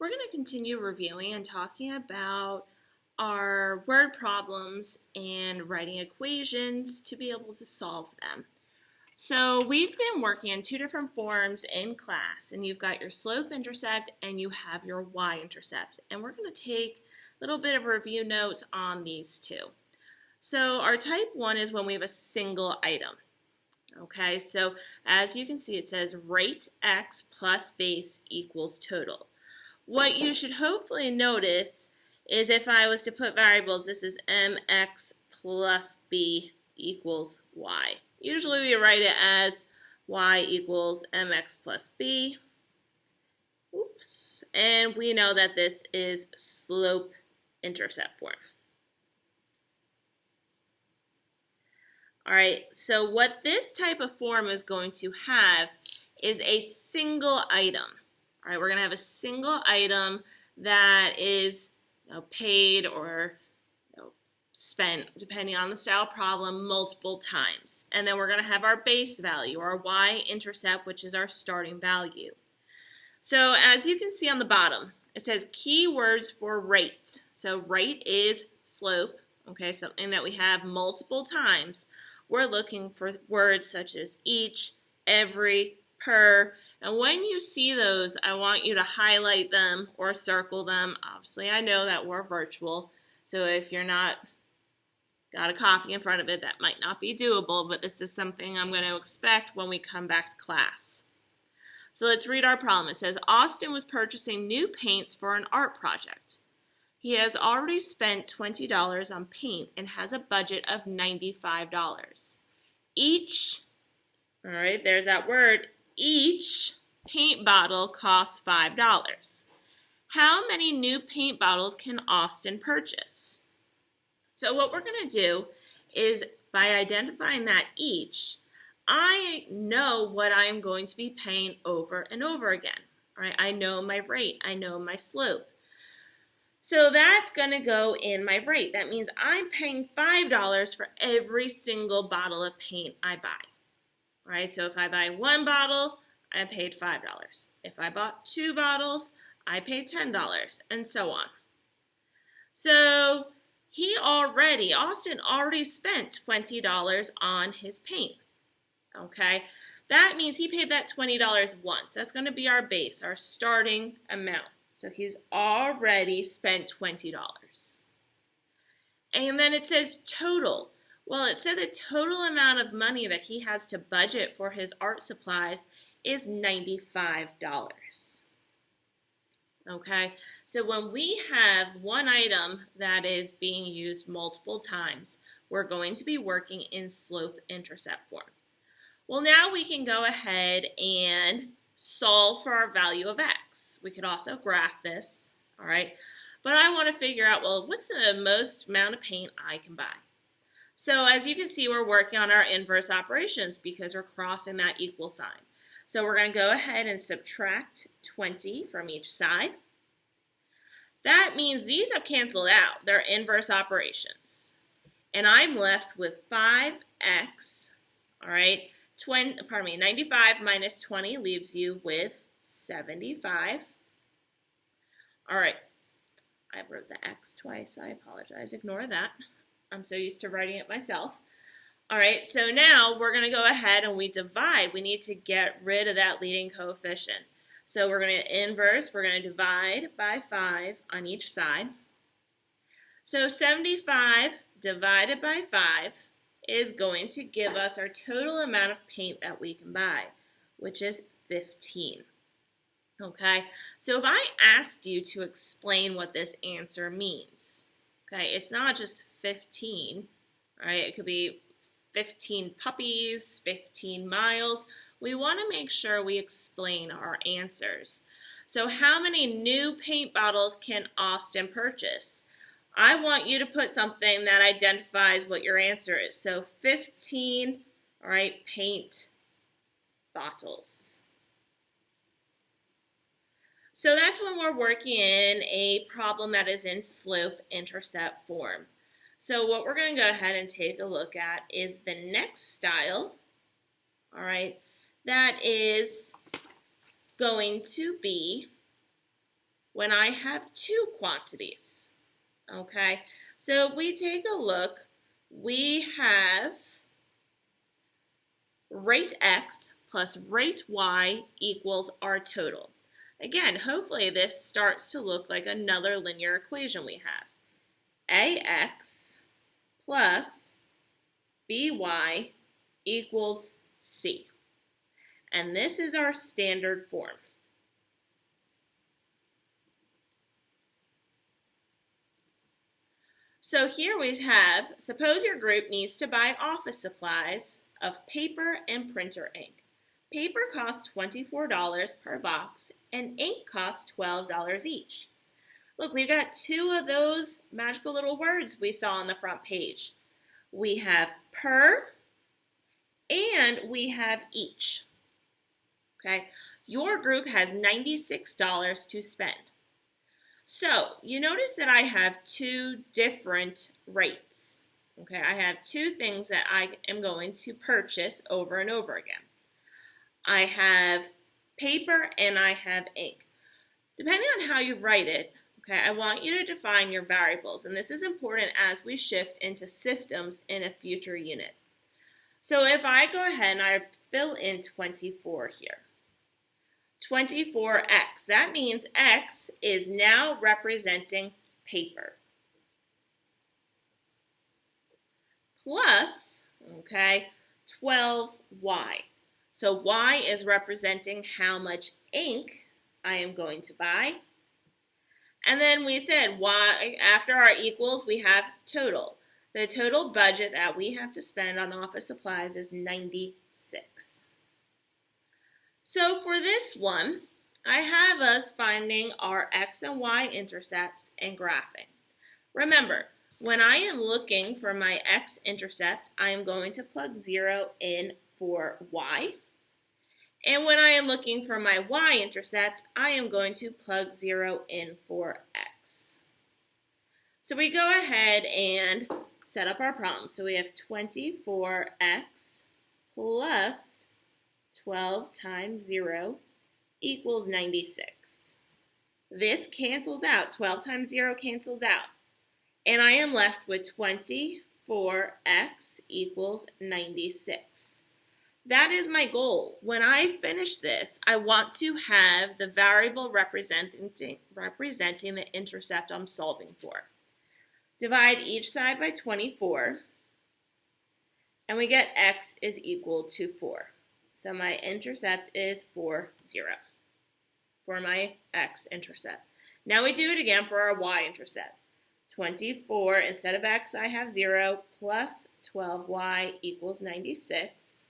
We're going to continue reviewing and talking about our word problems and writing equations to be able to solve them. So we've been working in two different forms in class, and you've got your slope-intercept and you have your y-intercept. And we're going to take a little bit of review notes on these two. So our type 1 is when we have a single item. Okay, so as you can see, it says rate x plus base equals total. What you should hopefully notice is if I was to put variables, this is mx plus b equals y. Usually we write it as y equals mx plus b. Oops. And we know that this is slope-intercept form. All right, so what this type of form is going to have is a single item. All right, we're going to have a single item that is paid or spent, depending on the style problem, multiple times. And then we're going to have our base value, our y-intercept, which is our starting value. So as you can see on the bottom, it says keywords for rate. So rate is slope, okay, something that we have multiple times. We're looking for words such as each, every, per, and when you see those, I want you to highlight them or circle them. Obviously, I know that we're virtual, so if you're not got a copy in front of it, that might not be doable, but this is something I'm going to expect when we come back to class. So let's read our problem. It says, Austin was purchasing new paints for an art project. He has already spent $20 on paint and has a budget of $95. Each, all right, there's that word, each paint bottle costs $5. How many new paint bottles can Austin purchase? So what we're going to do is by identifying that each, I know what I'm going to be paying over and over again. All right, I know my rate, I know my slope. So that's going to go in my rate. That means I'm paying $5 for every single bottle of paint I buy. All right, so if I buy one bottle, I paid $5. If I bought two bottles, I paid $10, and so on. So Austin already spent $20 on his paint. Okay, that means he paid that $20 once. That's going to be our base, our starting amount. So he's already spent $20. And then it says total. Well, it said the total amount of money that he has to budget for his art supplies is $95. Okay, so when we have one item that is being used multiple times, we're going to be working in slope-intercept form. Well, now we can go ahead and solve for our value of x. We could also graph this, all right? But I want to figure out, well, what's the most amount of paint I can buy? So as you can see, we're working on our inverse operations because we're crossing that equal sign. So we're going to go ahead and subtract 20 from each side. That means these have canceled out. They're inverse operations. And I'm left with 5x, all right? 95 minus 20 leaves you with 75. All right, I wrote the x twice. I apologize. Ignore that. I'm so used to writing it myself. All right, so now we're going to go ahead and we divide. We need to get rid of that leading coefficient. So we're going to inverse. We're going to divide by 5 on each side. So 75 divided by 5 is going to give us our total amount of paint that we can buy, which is 15. Okay, so if I asked you to explain what this answer means, okay, it's not just 15, right? It could be 15 puppies, 15 miles. We want to make sure we explain our answers. So how many new paint bottles can Austin purchase? I want you to put something that identifies what your answer is. So 15, all right, paint bottles. So that's when we're working in a problem that is in slope-intercept form. So what we're going to go ahead and take a look at is the next style, all right, that is going to be when I have two quantities? Okay, so if we take a look, we have rate X plus rate Y equals our total. Again, hopefully this starts to look like another linear equation we have. AX plus BY equals C. And this is our standard form. So here we have, suppose your group needs to buy office supplies of paper and printer ink. Paper costs $24 per box and ink costs $12 each. Look, we've got two of those magical little words we saw on the front page. We have per and we have each. Okay, your group has $96 to spend. So you notice that I have two different rates. Okay, I have two things that I am going to purchase over and over again. I have paper and I have ink. Depending on how you write it, okay, I want you to define your variables, and this is important as we shift into systems in a future unit. So if I go ahead and I fill in 24 here. 24x, that means x is now representing paper. Plus, okay, 12y. So y is representing how much ink I am going to buy. And then we said y, after our equals, we have total. The total budget that we have to spend on office supplies is $96. So for this one, I have us finding our x and y intercepts and graphing. Remember, when I am looking for my x-intercept, I am going to plug 0 in for y. And when I am looking for my y-intercept, I am going to plug 0 in for x. So we go ahead and set up our problem. So we have 24x plus 12 times 0 equals 96. This cancels out. 12 times 0 cancels out. And I am left with 24x equals 96. That is my goal. When I finish this, I want to have the variable representing the intercept I'm solving for. Divide each side by 24, and we get x is equal to 4. So my intercept is 4, 0 for my x-intercept. Now we do it again for our y-intercept. 24, instead of x, I have 0, plus 12y equals 96.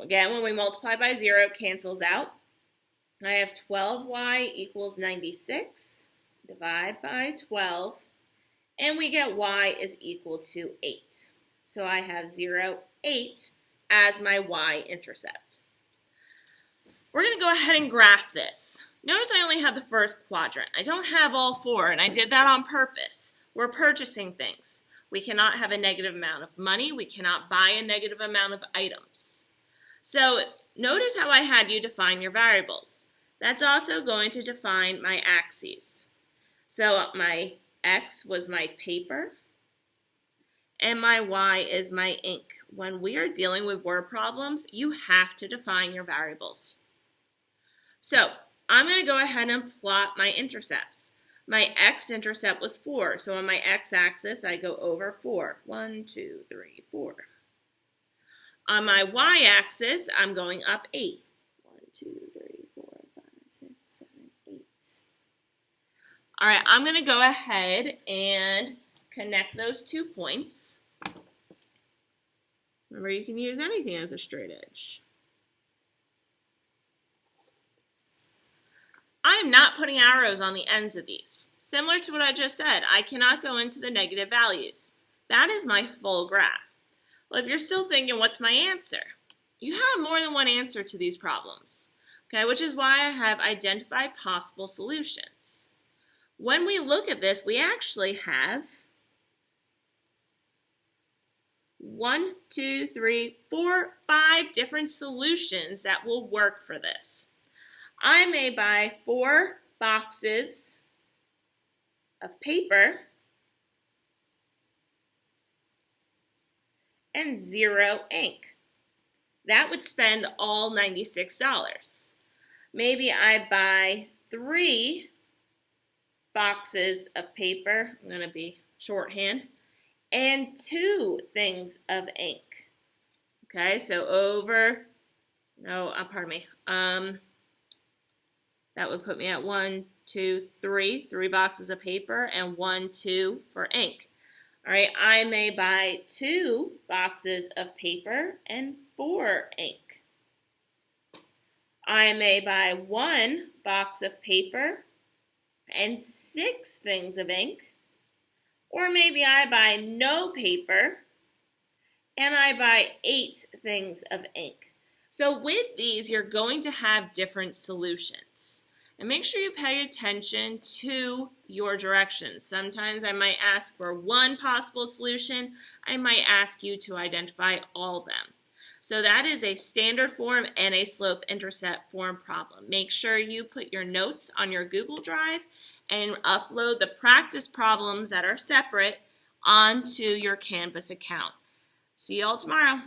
Again, when we multiply by 0, it cancels out. I have 12y equals 96. Divide by 12, and we get y is equal to 8. So I have 0, 8 as my y-intercept. We're going to go ahead and graph this. Notice I only have the first quadrant. I don't have all four, and I did that on purpose. We're purchasing things. We cannot have a negative amount of money. We cannot buy a negative amount of items. So notice how I had you define your variables. That's also going to define my axes. So my x was my paper, and my y is my ink. When we are dealing with word problems, you have to define your variables. So I'm going to go ahead and plot my intercepts. My x-intercept was 4, so on my x-axis I go over 4. 1, 2, 3, 4. On my y-axis I'm going up 8. 1, 2, 3, 4, 5, 6, 7, 8. All right, I'm going to go ahead and connect those 2 points. Remember, you can use anything as a straight edge. I am not putting arrows on the ends of these. Similar to what I just said, I cannot go into the negative values. That is my full graph. Well, if you're still thinking, what's my answer? You have more than one answer to these problems, okay, which is why I have identified possible solutions. When we look at this, we actually have 1, 2, 3, 4, 5 different solutions that will work for this. I may buy 4 boxes of paper and 0 ink. That would spend all $96. Maybe I buy 3 boxes of paper, I'm going to be shorthand, and 2 things of ink. Okay, so that would put me at 1, 2, 3 boxes of paper and 1, 2 for ink. All right, I may buy 2 boxes of paper and 4 ink. I may buy 1 box of paper and 6 things of ink. Or maybe I buy no paper and I buy 8 things of ink. So with these, you're going to have different solutions. And make sure you pay attention to your directions. Sometimes I might ask for one possible solution. I might ask you to identify all of them. So that is a standard form and a slope-intercept form problem. Make sure you put your notes on your Google Drive and upload the practice problems that are separate onto your Canvas account. See you all tomorrow.